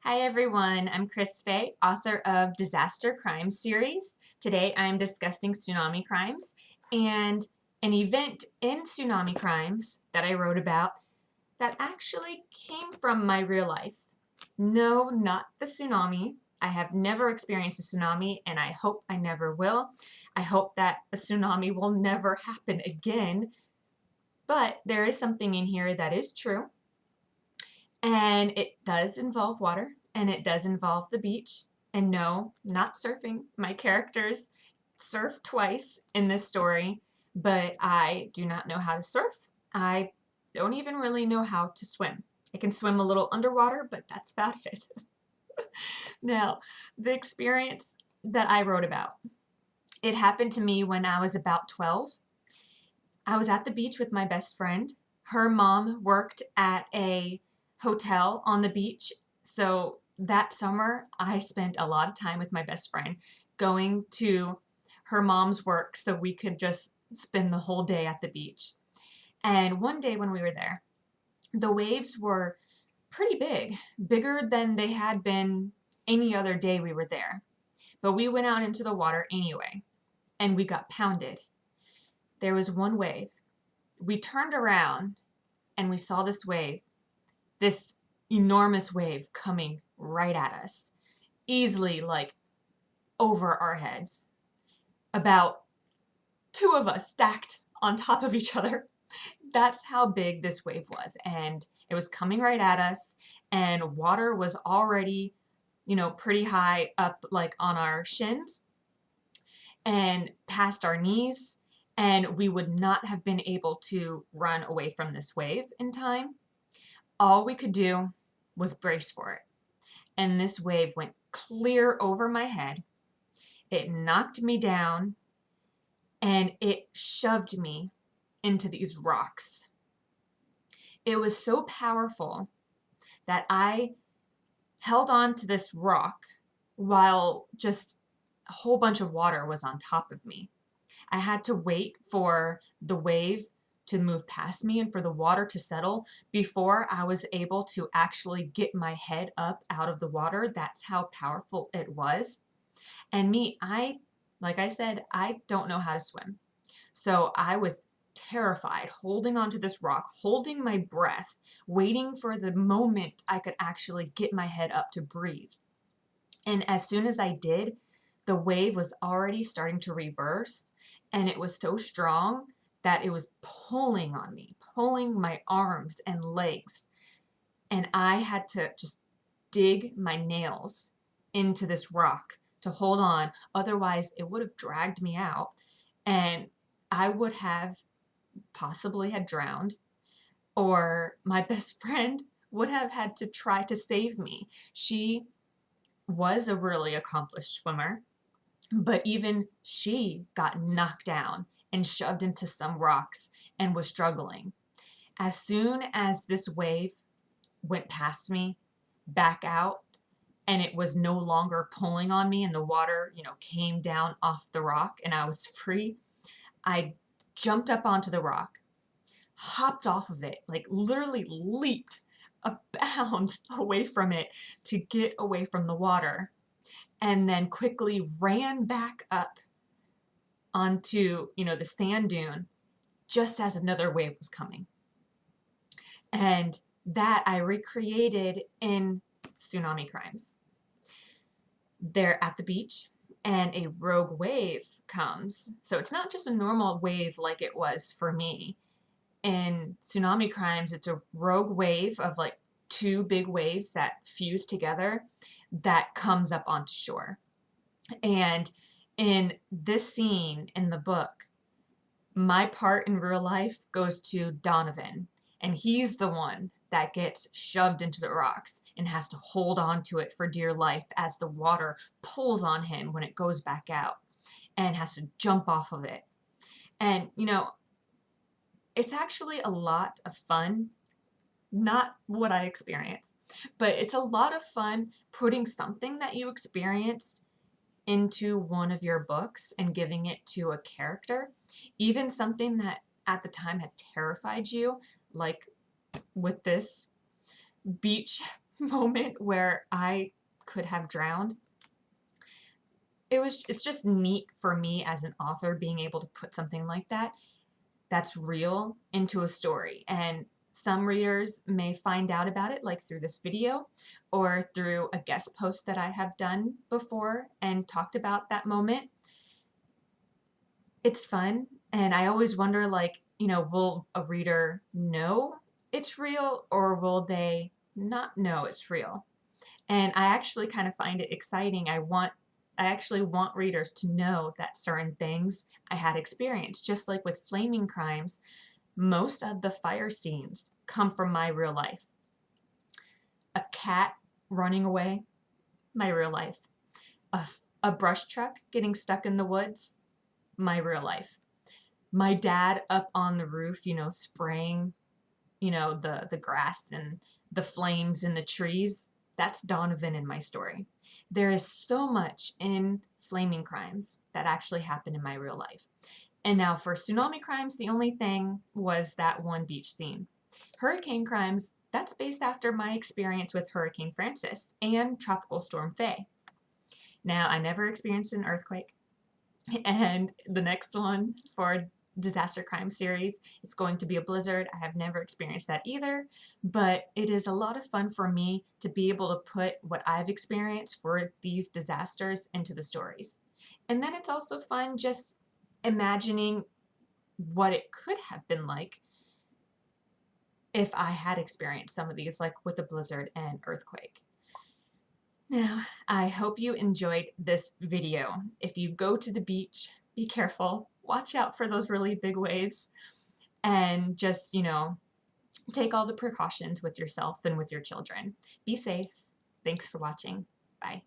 Hi everyone, I'm Chrys, author of Disaster Crimes series. Today I'm discussing Tsunami Crimes and an event in Tsunami Crimes that I wrote about that actually came from my real life. No, not the tsunami. I have never experienced a tsunami and I hope I never will. I hope that a tsunami will never happen again, but there is something in here that is true. And it does involve water, and it does involve the beach. And no, not surfing. My characters surf twice in this story, but I do not know how to surf. I don't even really know how to swim. I can swim a little underwater, but that's about it. Now, the experience that I wrote about, it happened to me when I was about 12. I was at the beach with my best friend. Her mom worked at a hotel on the beach, so that summer I spent a lot of time with my best friend going to her mom's work so we could just spend the whole day at the beach. And one day when we were there, the waves were pretty big, bigger than they had been any other day we were there. But we went out into the water anyway, and we got pounded. There was one wave. We turned around and we saw this enormous wave coming right at us, easily like over our heads. About two of us stacked on top of each other. That's how big this wave was, and it was coming right at us, and water was already, pretty high up, like on our shins and past our knees, and we would not have been able to run away from this wave in time. All we could do was brace for it. And this wave went clear over my head. It knocked me down and it shoved me into these rocks. It was so powerful that I held on to this rock while just a whole bunch of water was on top of me. I had to wait for the wave to move past me and for the water to settle before I was able to actually get my head up out of the water. That's how powerful it was. And me, like I said, I don't know how to swim. So I was terrified, holding onto this rock, holding my breath, waiting for the moment I could actually get my head up to breathe. And as soon as I did, the wave was already starting to reverse, and it was so strong that it was pulling on me, pulling my arms and legs. And I had to just dig my nails into this rock to hold on. Otherwise, it would have dragged me out, and I would have possibly had drowned, or my best friend would have had to try to save me. She was a really accomplished swimmer, but even she got knocked down and shoved into some rocks and was struggling. As soon as this wave went past me, back out, and it was no longer pulling on me and the water, came down off the rock and I was free, I jumped up onto the rock, hopped off of it, like literally leaped a bound away from it to get away from the water, and then quickly ran back up onto, the sand dune just as another wave was coming. And that I recreated in Tsunami Crimes. They're at the beach and a rogue wave comes. So it's not just a normal wave like it was for me. In Tsunami Crimes, it's a rogue wave of like two big waves that fuse together that comes up onto shore. And in this scene in the book, my part in real life goes to Donovan, and he's the one that gets shoved into the rocks and has to hold on to it for dear life as the water pulls on him when it goes back out, and has to jump off of it. And, it's actually a lot of fun. Not what I experienced, but it's a lot of fun putting something that you experienced into one of your books and giving it to a character, even something that at the time had terrified you, like with this beach moment where I could have drowned. It's just neat for me as an author being able to put something like that that's real into a story. And some readers may find out about it like through this video or through a guest post that I have done before and talked about that moment. It's fun, and I always wonder, like, will a reader know it's real or will they not know it's real? And I actually kind of find it exciting. I actually want readers to know that certain things I had experienced. Just like with Flaming Crimes, most of the fire scenes come from my real life. A cat running away, my real life. A brush truck getting stuck in the woods, my real life. My dad up on the roof, spraying, the grass and the flames in the trees. That's Donovan in my story. There is so much in Flaming Crimes that actually happened in my real life. And now for Tsunami Crimes, the only thing was that one beach scene. Hurricane Crimes, that's based after my experience with Hurricane Francis and Tropical Storm Faye. Now, I never experienced an earthquake. And the next one for Disaster Crime series, it's going to be a blizzard. I have never experienced that either, but it is a lot of fun for me to be able to put what I've experienced for these disasters into the stories. And then it's also fun just imagining what it could have been like if I had experienced some of these, like with the blizzard and earthquake. Now, I hope you enjoyed this video. If you go to the beach, be careful. Watch out for those really big waves. And just, take all the precautions with yourself and with your children. Be safe. Thanks for watching. Bye.